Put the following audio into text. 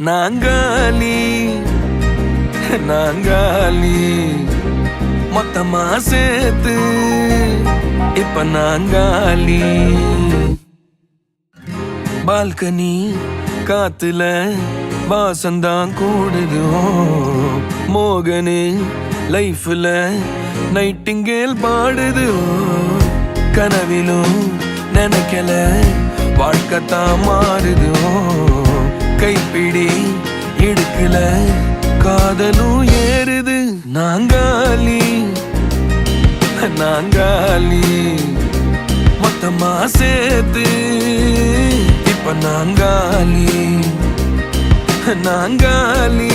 நாங்காலி நாங்காலி மொத்தமா சேர்த்து இப்ப நாங்காலி. பால்கனி காத்துல வாசந்தான் கூடுது. மோகனு லைஃப்ல நைட்டிங்கேல் பாடுது. கனவிலும் நினைக்கல வாழ்க்கைத்தான் மாறுது. கைப்பிடி இடுக்கல காதலும் ஏறுது. நாங்காலி நாங்காலி மொத்தமா சேர்த்து இப்ப நாங்காலி நாங்காலி.